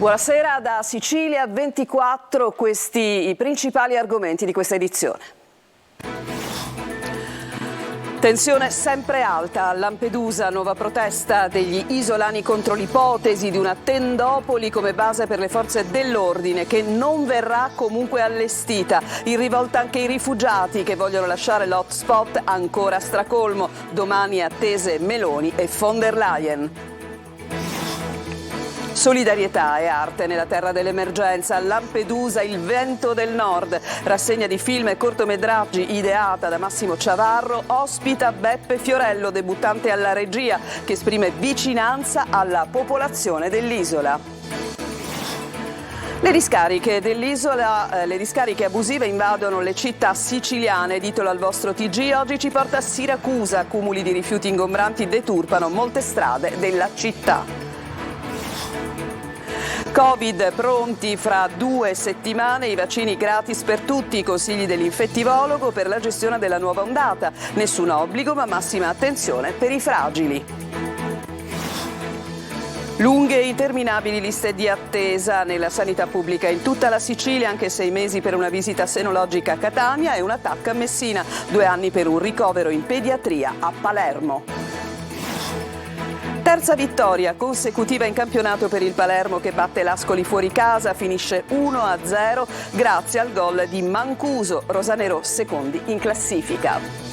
Buonasera da Sicilia 24, questi i principali argomenti di questa edizione. Tensione sempre alta a Lampedusa, nuova protesta degli isolani contro l'ipotesi di una tendopoli come base per le forze dell'ordine che non verrà comunque allestita. In rivolta anche i rifugiati che vogliono lasciare l'hotspot ancora stracolmo. Domani attese Meloni e von der Leyen. Solidarietà e arte nella terra dell'emergenza. A Lampedusa il vento del nord. Rassegna di film e cortometraggi ideata da Massimo Ciavarro. Ospita Beppe Fiorello, debuttante alla regia, che esprime vicinanza alla popolazione dell'isola. Le discariche dell'isola, le discariche abusive invadono le città siciliane. Titolo al vostro TG. Oggi ci porta a Siracusa. Cumuli di rifiuti ingombranti deturpano molte strade della città. Covid pronti fra 2 settimane, i vaccini gratis per tutti, i consigli dell'infettivologo per la gestione della nuova ondata. Nessun obbligo ma massima attenzione per i fragili. Lunghe e interminabili liste di attesa nella sanità pubblica in tutta la Sicilia, anche 6 mesi per una visita senologica a Catania e una TAC a Messina, 2 anni per un ricovero in pediatria a Palermo. Terza vittoria consecutiva in campionato per il Palermo che batte l'Ascoli fuori casa, finisce 1-0 grazie al gol di Mancuso, rosanero secondi in classifica.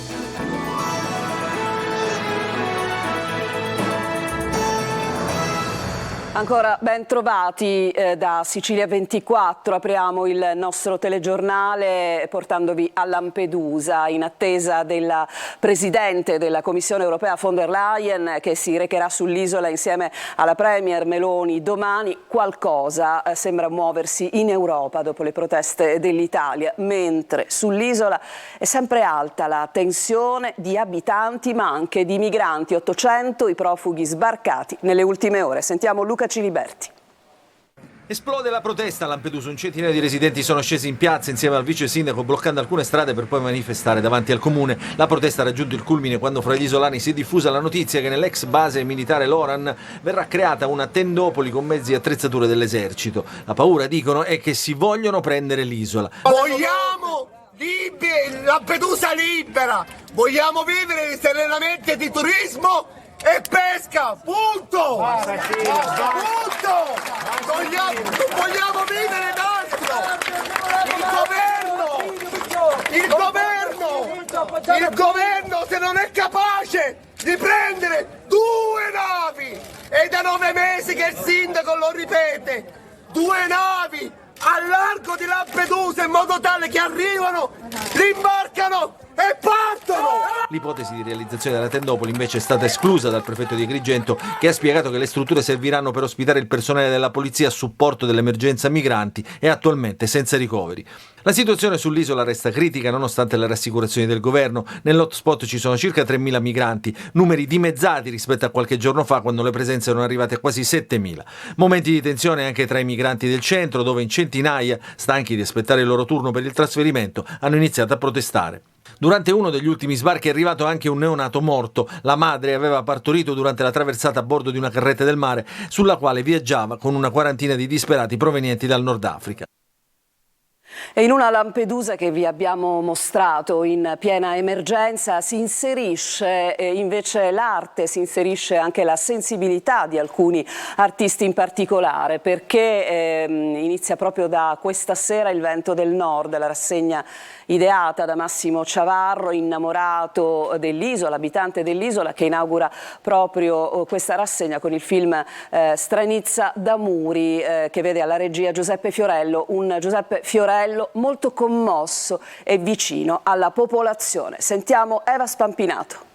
Ancora ben trovati da Sicilia 24, apriamo il nostro telegiornale portandovi a Lampedusa in attesa della Presidente della Commissione Europea von der Leyen che si recherà sull'isola insieme alla Premier Meloni domani. Qualcosa sembra muoversi in Europa dopo le proteste dell'Italia, mentre sull'isola è sempre alta la tensione di abitanti ma anche di migranti, 800 i profughi sbarcati nelle ultime ore. Sentiamo Luca Ciliberti. Esplode la protesta a Lampedusa, un centinaio di residenti sono scesi in piazza insieme al vice sindaco bloccando alcune strade per poi manifestare davanti al comune. La protesta ha raggiunto il culmine quando fra gli isolani si è diffusa la notizia che nell'ex base militare Loran verrà creata una tendopoli con mezzi e attrezzature dell'esercito. La paura, dicono, è che si vogliono prendere l'isola. Vogliamo Lampedusa libera, vogliamo vivere serenamente di turismo e pesca, punto! Punto! Vogliamo vivere d'altro! Il governo se non è capace di prendere 2 navi, è da 9 mesi che il sindaco lo ripete, 2 navi al largo di Lampedusa in modo tale che arrivano, rimbarcano e partono! L'ipotesi di realizzazione della tendopoli invece è stata esclusa dal prefetto di Agrigento, che ha spiegato che le strutture serviranno per ospitare il personale della polizia a supporto dell'emergenza migranti e attualmente senza ricoveri. La situazione sull'isola resta critica nonostante le rassicurazioni del governo. Nell'hotspot ci sono circa 3.000 migranti, numeri dimezzati rispetto a qualche giorno fa quando le presenze erano arrivate a quasi 7.000. Momenti di tensione anche tra i migranti del centro, dove in centinaia, stanchi di aspettare il loro turno per il trasferimento, hanno iniziato a protestare. Durante uno degli ultimi sbarchi è arrivato anche un neonato morto. La madre aveva partorito durante la traversata a bordo di una carretta del mare sulla quale viaggiava con una quarantina di disperati provenienti dal Nord Africa. E in una Lampedusa che vi abbiamo mostrato in piena emergenza si inserisce invece l'arte, si inserisce anche la sensibilità di alcuni artisti in particolare, perché inizia proprio da questa sera il Vento del Nord, la rassegna ideata da Massimo Ciavarro, innamorato dell'isola, abitante dell'isola, che inaugura proprio questa rassegna con il film Stranizza d'Amuri, che vede alla regia Giuseppe Fiorello, un Giuseppe Fiorello molto commosso e vicino alla popolazione. Sentiamo Eva Spampinato.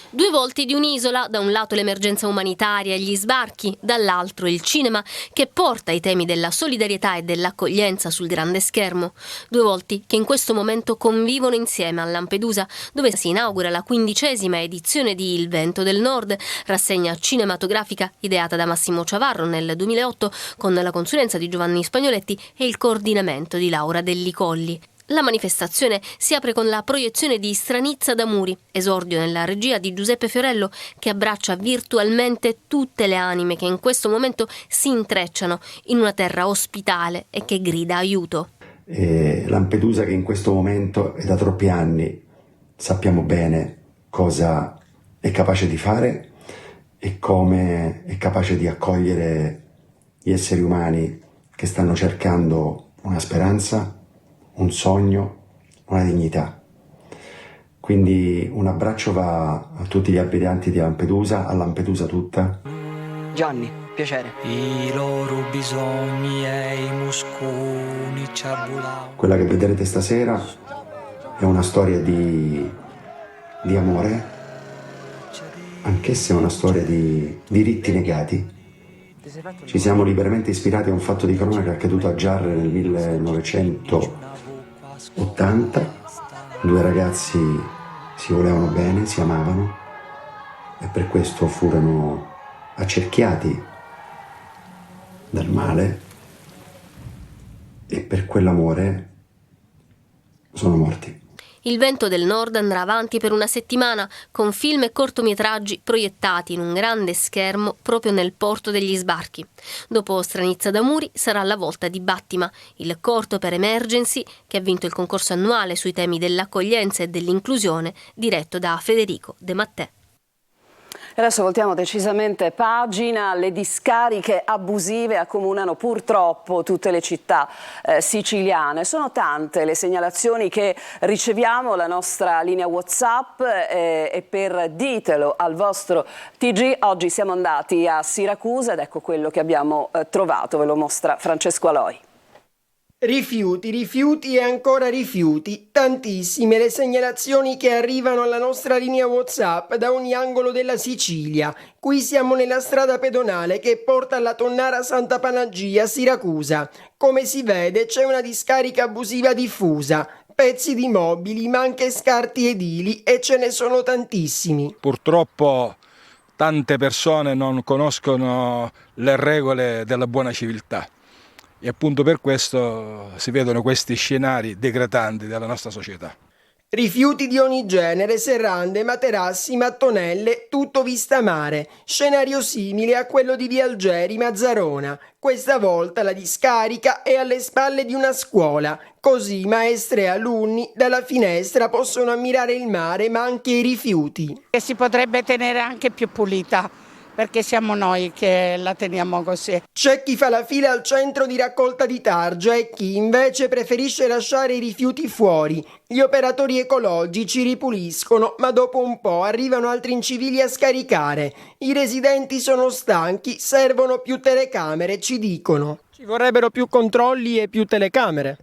2 volti di un'isola, da un lato l'emergenza umanitaria e gli sbarchi, dall'altro il cinema che porta i temi della solidarietà e dell'accoglienza sul grande schermo. 2 volti che in questo momento convivono insieme a Lampedusa, dove si inaugura la 15ª edizione di Il Vento del Nord, rassegna cinematografica ideata da Massimo Ciavarro nel 2008 con la consulenza di Giovanni Spagnoletti e il coordinamento di Laura Delli Colli. La manifestazione si apre con la proiezione di Stranizza d'Amuri, esordio nella regia di Giuseppe Fiorello, che abbraccia virtualmente tutte le anime che in questo momento si intrecciano in una terra ospitale e che grida aiuto. Lampedusa, che in questo momento e da troppi anni sappiamo bene cosa è capace di fare e come è capace di accogliere gli esseri umani che stanno cercando una speranza, un sogno, una dignità. Quindi un abbraccio va a tutti gli abitanti di Lampedusa, a Lampedusa tutta. Gianni, piacere. I loro bisogni e i musconi ciabulau. Quella che vedrete stasera è una storia di amore, anch'essa è una storia di diritti negati. Ci siamo liberamente ispirati a un fatto di cronaca accaduto a Giarre nel 1980. Due ragazzi si volevano bene, si amavano e per questo furono accerchiati dal male e per quell'amore sono morti. Il Vento del Nord andrà avanti per una settimana con film e cortometraggi proiettati in un grande schermo proprio nel porto degli sbarchi. Dopo Stranizza d'Amuri sarà la volta di Battima, il corto per Emergency che ha vinto il concorso annuale sui temi dell'accoglienza e dell'inclusione, diretto da Federico De Mattè. Adesso voltiamo decisamente pagina. Le discariche abusive accomunano purtroppo tutte le città siciliane. Sono tante le segnalazioni che riceviamo, la nostra linea WhatsApp e per ditelo al vostro TG. Oggi siamo andati a Siracusa ed ecco quello che abbiamo trovato, ve lo mostra Francesco Aloi. Rifiuti, rifiuti e ancora rifiuti. Tantissime le segnalazioni che arrivano alla nostra linea WhatsApp da ogni angolo della Sicilia. Qui siamo nella strada pedonale che porta alla Tonnara Santa Panagia a Siracusa. Come si vede c'è una discarica abusiva diffusa. Pezzi di mobili, ma anche scarti edili e ce ne sono tantissimi. Purtroppo tante persone non conoscono le regole della buona civiltà. E appunto per questo si vedono questi scenari degradanti della nostra società. Rifiuti di ogni genere, serrande, materassi, mattonelle, tutto vista mare. Scenario simile a quello di Via Algeri, Mazzarona. Questa volta la discarica è alle spalle di una scuola. Così maestre e alunni dalla finestra possono ammirare il mare ma anche i rifiuti. E si potrebbe tenere anche più pulita, perché siamo noi che la teniamo così. C'è chi fa la fila al centro di raccolta di targa e chi invece preferisce lasciare i rifiuti fuori. Gli operatori ecologici ripuliscono, ma dopo un po' arrivano altri incivili a scaricare. I residenti sono stanchi, servono più telecamere, ci dicono. Ci vorrebbero più controlli e più telecamere.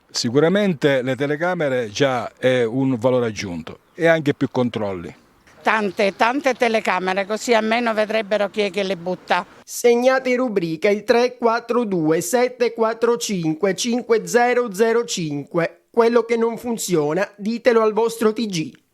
Sicuramente le telecamere già è un valore aggiunto e anche più controlli. Tante telecamere, così almeno vedrebbero chi è che le butta. Segnate in rubrica il 342 745 5005. Quello che non funziona, ditelo al vostro TG.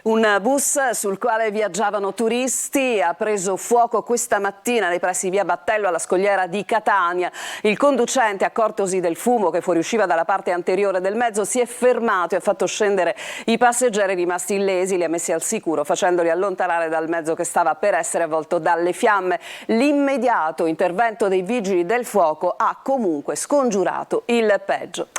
Un bus sul quale viaggiavano turisti ha preso fuoco questa mattina nei pressi di via Battello alla scogliera di Catania. Il conducente, accortosi del fumo che fuoriusciva dalla parte anteriore del mezzo, si è fermato e ha fatto scendere i passeggeri rimasti illesi, li ha messi al sicuro facendoli allontanare dal mezzo che stava per essere avvolto dalle fiamme. L'immediato intervento dei vigili del fuoco ha comunque scongiurato il peggio.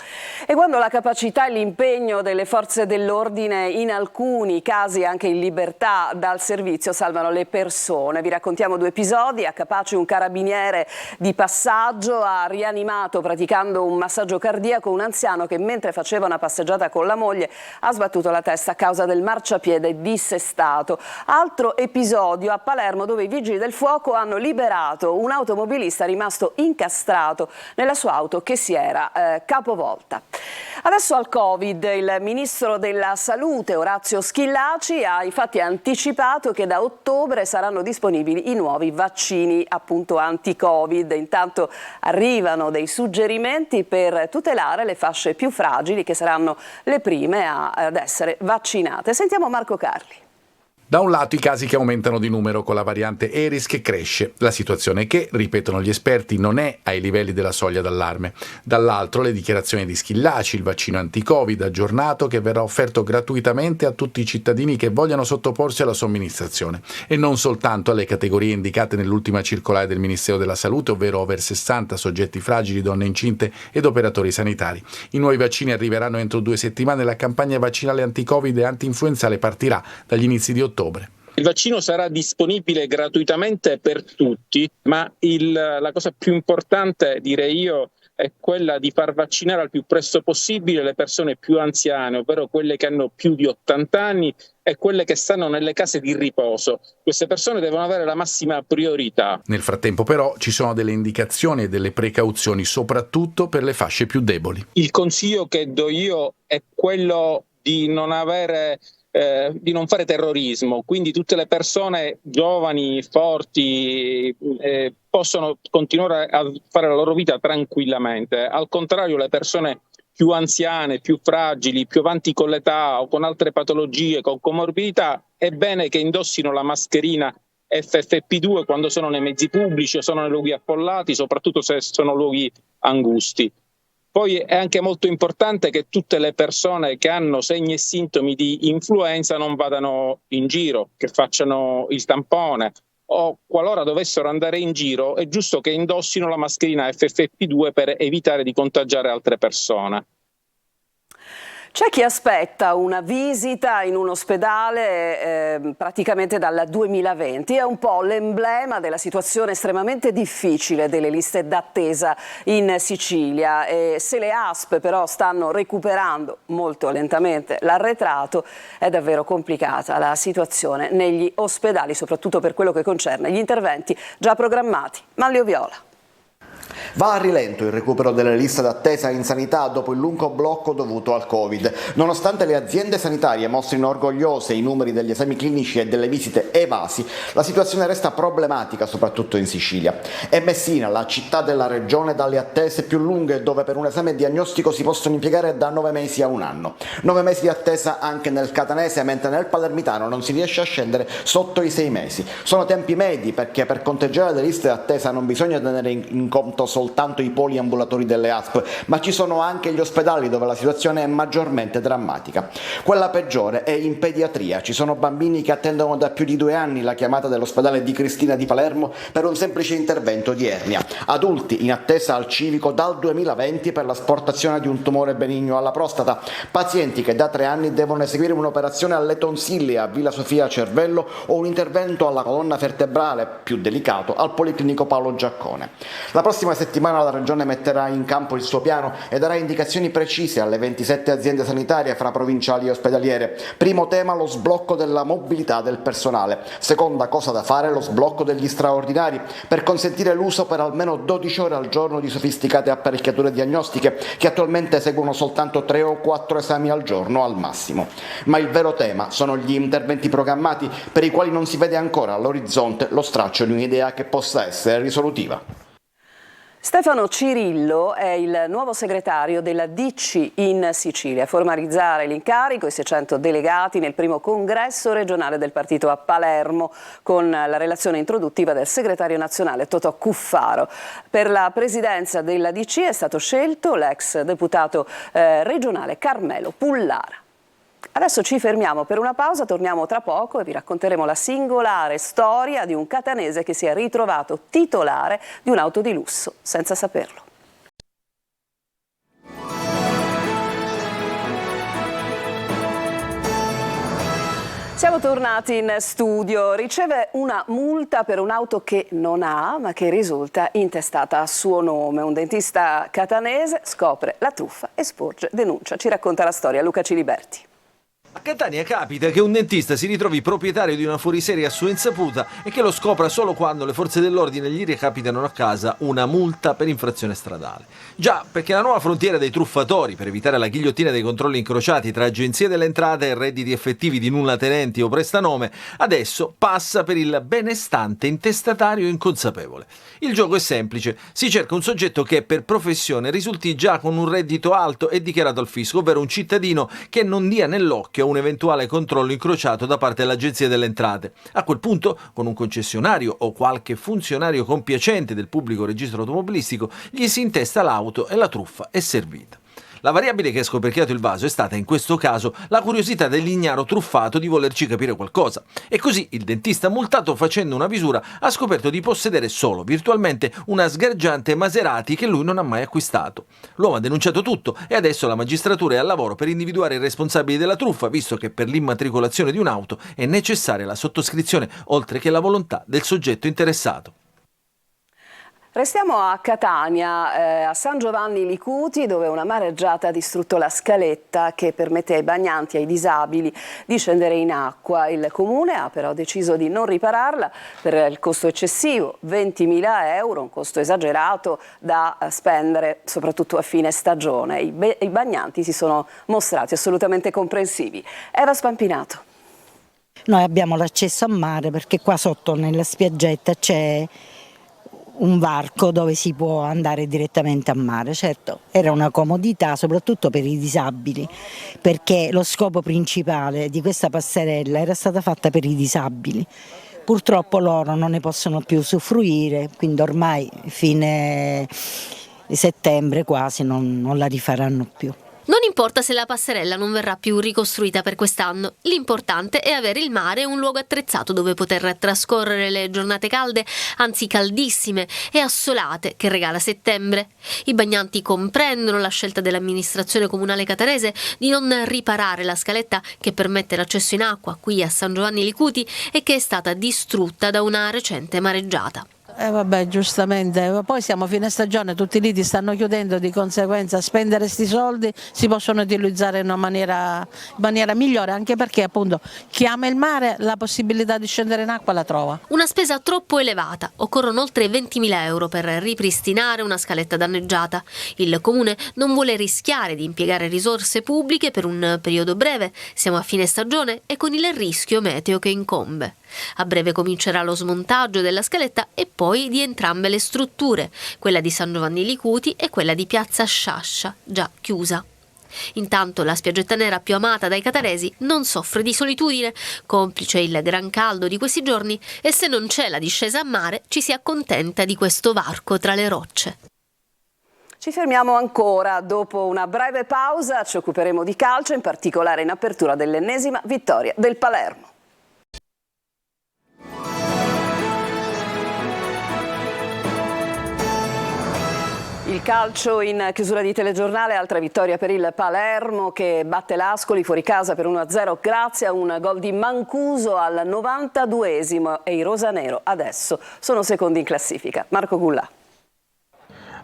E quando la capacità e l'impegno delle forze dell'ordine in alcuni casi anche in libertà dal servizio salvano le persone. Vi raccontiamo due episodi. A Capaci un carabiniere di passaggio ha rianimato praticando un massaggio cardiaco un anziano che mentre faceva una passeggiata con la moglie ha sbattuto la testa a causa del marciapiede dissestato. Altro episodio a Palermo dove i vigili del fuoco hanno liberato un automobilista rimasto incastrato nella sua auto che si era capovolta. Adesso al Covid, il ministro della Salute Orazio Schillaci ha infatti anticipato che da ottobre saranno disponibili i nuovi vaccini appunto anti-Covid. Intanto arrivano dei suggerimenti per tutelare le fasce più fragili che saranno le prime ad essere vaccinate. Sentiamo Marco Carli. Da un lato i casi che aumentano di numero con la variante Eris che cresce, la situazione che, ripetono gli esperti, non è ai livelli della soglia d'allarme. Dall'altro le dichiarazioni di Schillaci, il vaccino anti-Covid aggiornato che verrà offerto gratuitamente a tutti i cittadini che vogliano sottoporsi alla somministrazione e non soltanto alle categorie indicate nell'ultima circolare del Ministero della Salute, ovvero over 60, soggetti fragili, donne incinte ed operatori sanitari. I nuovi vaccini arriveranno entro 2 settimane e la campagna vaccinale anti-Covid e anti-influenzale partirà dagli inizi di ottobre. Il vaccino sarà disponibile gratuitamente per tutti, ma la cosa più importante, direi io, è quella di far vaccinare al più presto possibile le persone più anziane, ovvero quelle che hanno più di 80 anni e quelle che stanno nelle case di riposo. Queste persone devono avere la massima priorità. Nel frattempo però ci sono delle indicazioni e delle precauzioni, soprattutto per le fasce più deboli. Il consiglio che do io è quello di non fare terrorismo, quindi tutte le persone giovani, forti, possono continuare a fare la loro vita tranquillamente. Al contrario, le persone più anziane, più fragili, più avanti con l'età o con altre patologie, con comorbidità, è bene che indossino la mascherina FFP2 quando sono nei mezzi pubblici o sono nei luoghi affollati, soprattutto se sono luoghi angusti. Poi è anche molto importante che tutte le persone che hanno segni e sintomi di influenza non vadano in giro, che facciano il tampone o qualora dovessero andare in giro è giusto che indossino la mascherina FFP2 per evitare di contagiare altre persone. C'è chi aspetta una visita in un ospedale praticamente dal 2020, è un po' l'emblema della situazione estremamente difficile delle liste d'attesa in Sicilia. E se le ASP però stanno recuperando molto lentamente l'arretrato, è davvero complicata la situazione negli ospedali, soprattutto per quello che concerne gli interventi già programmati. Manlio Viola. Va a rilento il recupero delle liste d'attesa in sanità dopo il lungo blocco dovuto al Covid. Nonostante le aziende sanitarie mostrino orgogliose i numeri degli esami clinici e delle visite evasi, la situazione resta problematica soprattutto in Sicilia. È Messina, la città della regione dalle attese più lunghe, dove per un esame diagnostico si possono impiegare da 9 mesi a 1 anno. 9 mesi di attesa anche nel catanese, mentre nel palermitano non si riesce a scendere sotto i 6 mesi. Sono tempi medi perché per conteggiare le liste d'attesa non bisogna tenere in conto soltanto i poliambulatori delle ASP, ma ci sono anche gli ospedali dove la situazione è maggiormente drammatica. Quella peggiore è in pediatria. Ci sono bambini che attendono da più di 2 anni la chiamata dell'ospedale di Cristina di Palermo per un semplice intervento di ernia. Adulti in attesa al civico dal 2020 per l'asportazione di un tumore benigno alla prostata. Pazienti che da 3 anni devono eseguire un'operazione alle tonsille a Villa Sofia Cervello o un intervento alla colonna vertebrale più delicato al Policlinico Paolo Giaccone. La prossima settimana la Regione metterà in campo il suo piano e darà indicazioni precise alle 27 aziende sanitarie fra provinciali e ospedaliere. Primo tema, lo sblocco della mobilità del personale. Seconda cosa da fare, lo sblocco degli straordinari per consentire l'uso per almeno 12 ore al giorno di sofisticate apparecchiature diagnostiche che attualmente eseguono soltanto 3 o 4 esami al giorno al massimo. Ma il vero tema sono gli interventi programmati per i quali non si vede ancora all'orizzonte lo straccio di un'idea che possa essere risolutiva. Stefano Cirillo è il nuovo segretario della DC in Sicilia. A formalizzare l'incarico i 600 delegati nel primo congresso regionale del partito a Palermo, con la relazione introduttiva del segretario nazionale Totò Cuffaro. Per la presidenza della DC è stato scelto l'ex deputato regionale Carmelo Pullara. Adesso ci fermiamo per una pausa, torniamo tra poco e vi racconteremo la singolare storia di un catanese che si è ritrovato titolare di un'auto di lusso senza saperlo. Siamo tornati in studio. Riceve una multa per un'auto che non ha, ma che risulta intestata a suo nome. Un dentista catanese scopre la truffa e sporge denuncia. Ci racconta la storia Luca Ciliberti. A Catania capita che un dentista si ritrovi proprietario di una fuoriserie a sua insaputa e che lo scopra solo quando le forze dell'ordine gli recapitano a casa una multa per infrazione stradale. Già, perché la nuova frontiera dei truffatori, per evitare la ghigliottina dei controlli incrociati tra agenzie delle entrate e redditi effettivi di nullatenenti o prestanome, adesso passa per il benestante intestatario inconsapevole. Il gioco è semplice: si cerca un soggetto che per professione risulti già con un reddito alto e dichiarato al fisco, ovvero un cittadino che non dia nell'occhio rischia un eventuale controllo incrociato da parte dell'Agenzia delle Entrate. A quel punto, con un concessionario o qualche funzionario compiacente del pubblico registro automobilistico, gli si intesta l'auto e la truffa è servita. La variabile che ha scoperchiato il vaso è stata, in questo caso, la curiosità dell'ignaro truffato di volerci capire qualcosa. E così il dentista multato, facendo una visura, ha scoperto di possedere solo, virtualmente, una sgargiante Maserati che lui non ha mai acquistato. L'uomo ha denunciato tutto e adesso la magistratura è al lavoro per individuare i responsabili della truffa, visto che per l'immatricolazione di un'auto è necessaria la sottoscrizione, oltre che la volontà del soggetto interessato. Restiamo a Catania, a San Giovanni Licuti, dove una mareggiata ha distrutto la scaletta che permette ai bagnanti e ai disabili di scendere in acqua. Il comune ha però deciso di non ripararla per il costo eccessivo, 20.000 euro, un costo esagerato da spendere soprattutto a fine stagione. I bagnanti si sono mostrati assolutamente comprensivi. Eva Spampinato. Noi abbiamo l'accesso a mare perché qua sotto nella spiaggetta c'è un varco dove si può andare direttamente a mare. Certo, era una comodità soprattutto per i disabili, perché lo scopo principale di questa passerella era stata fatta per i disabili. Purtroppo loro non ne possono più usufruire, quindi ormai fine settembre quasi non la rifaranno più. Non importa se la passerella non verrà più ricostruita per quest'anno, l'importante è avere il mare e un luogo attrezzato dove poter trascorrere le giornate calde, anzi caldissime e assolate che regala settembre. I bagnanti comprendono la scelta dell'amministrazione comunale catanese di non riparare la scaletta che permette l'accesso in acqua qui a San Giovanni Licuti e che è stata distrutta da una recente mareggiata. Vabbè, giustamente, poi siamo a fine stagione, tutti i lidi stanno chiudendo, di conseguenza spendere questi soldi si possono utilizzare in una maniera migliore, anche perché appunto chi ama il mare la possibilità di scendere in acqua la trova. Una spesa troppo elevata, occorrono oltre 20.000 euro per ripristinare una scaletta danneggiata. Il comune non vuole rischiare di impiegare risorse pubbliche per un periodo breve, siamo a fine stagione e con il rischio meteo che incombe. A breve comincerà lo smontaggio della scaletta e poi di entrambe le strutture, quella di San Giovanni Licuti e quella di Piazza Sciascia, già chiusa. Intanto la spiaggetta nera più amata dai catanesi non soffre di solitudine, complice il gran caldo di questi giorni, e se non c'è la discesa a mare ci si accontenta di questo varco tra le rocce. Ci fermiamo ancora, dopo una breve pausa ci occuperemo di calcio, in particolare in apertura dell'ennesima vittoria del Palermo. Il calcio in chiusura di telegiornale, altra vittoria per il Palermo che batte l'Ascoli fuori casa per 1-0 grazie a un gol di Mancuso al 92esimo e i rosanero adesso sono secondi in classifica. Marco Gullà.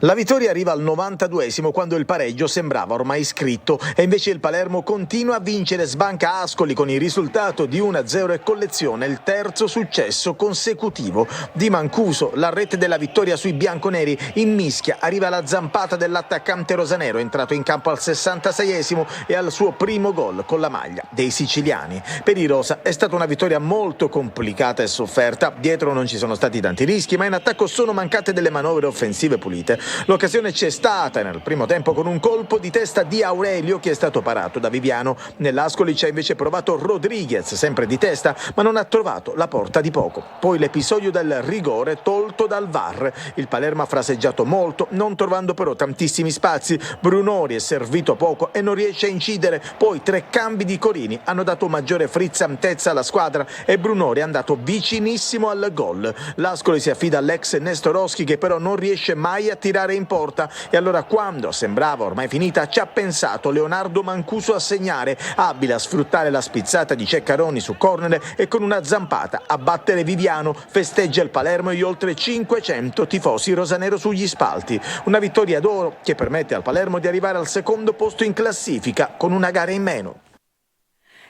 La vittoria arriva al 92esimo quando il pareggio sembrava ormai scritto e invece il Palermo continua a vincere, sbanca Ascoli con il risultato di 1-0 e colleziona il terzo successo consecutivo di Mancuso. La rete della vittoria sui bianconeri in mischia, arriva la zampata dell'attaccante rosanero entrato in campo al 66esimo e al suo primo gol con la maglia dei siciliani. Per i rosa è stata una vittoria molto complicata e sofferta, dietro non ci sono stati tanti rischi ma in attacco sono mancate delle manovre offensive pulite. L'occasione c'è stata nel primo tempo con un colpo di testa di Aurelio che è stato parato da Viviano. Nell'Ascoli ci ha invece provato Rodriguez, sempre di testa, ma non ha trovato la porta di poco. Poi l'episodio del rigore tolto dal VAR. Il Palermo ha fraseggiato molto, non trovando però tantissimi spazi. Brunori è servito poco e non riesce a incidere. Poi 3 cambi di Corini hanno dato maggiore frizzantezza alla squadra e Brunori è andato vicinissimo al gol. L'Ascoli si affida all'ex Nestorowski che però non riesce mai a tirare in porta e allora quando sembrava ormai finita ci ha pensato Leonardo Mancuso a segnare, abile a sfruttare la spizzata di Ceccaroni su corner e con una zampata a battere Viviano. Festeggia il Palermo e gli oltre 500 tifosi rosanero sugli spalti. Una vittoria d'oro che permette al Palermo di arrivare al secondo posto in classifica con una gara in meno.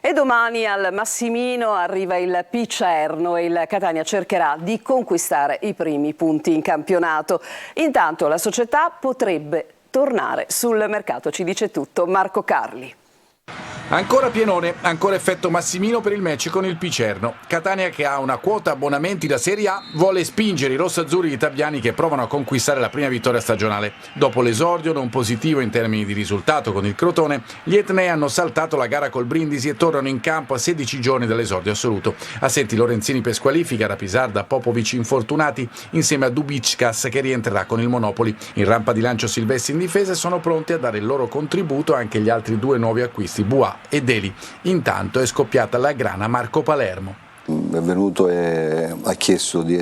E domani al Massimino arriva il Picerno e il Catania cercherà di conquistare i primi punti in campionato. Intanto la società potrebbe tornare sul mercato, ci dice tutto Marco Carli. Ancora pienone, ancora effetto Massimino per il match con il Picerno. Catania, che ha una quota abbonamenti da Serie A, vuole spingere i rossazzurri italiani che provano a conquistare la prima vittoria stagionale. Dopo l'esordio non positivo in termini di risultato con il Crotone, gli etnei hanno saltato la gara col Brindisi e tornano in campo a 16 giorni dall'esordio assoluto. Assenti Lorenzini per squalifica, Rapisarda, Popovic infortunati, insieme a Dubickas che rientrerà con il Monopoli. In rampa di lancio Silvestri in difesa e sono pronti a dare il loro contributo anche gli altri due nuovi acquisti, Buà e Deli. Intanto è scoppiata la grana Marco Palermo. È venuto e ha chiesto di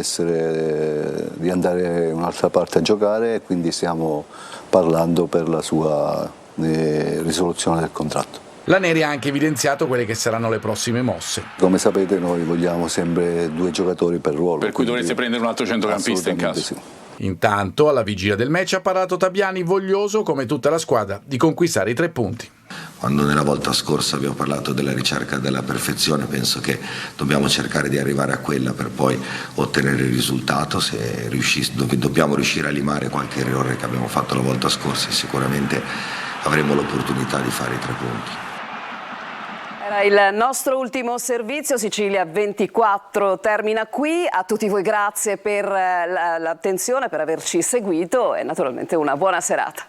andare in un'altra parte a giocare e quindi stiamo parlando per la sua risoluzione del contratto. La Neri ha anche evidenziato quelle che saranno le prossime mosse. Come sapete noi vogliamo sempre 2 giocatori per ruolo. Per cui dovreste prendere un altro centrocampista in caso. Sì. Intanto, alla vigilia del match ha parlato Tabiani, voglioso, come tutta la squadra, di conquistare i 3 punti. Quando nella volta scorsa abbiamo parlato della ricerca della perfezione, penso che dobbiamo cercare di arrivare a quella per poi ottenere il risultato. Dobbiamo riuscire a limare qualche errore che abbiamo fatto la volta scorsa e sicuramente avremo l'opportunità di fare i 3 punti. Era il nostro ultimo servizio, Sicilia 24 termina qui. A tutti voi grazie per l'attenzione, per averci seguito e naturalmente una buona serata.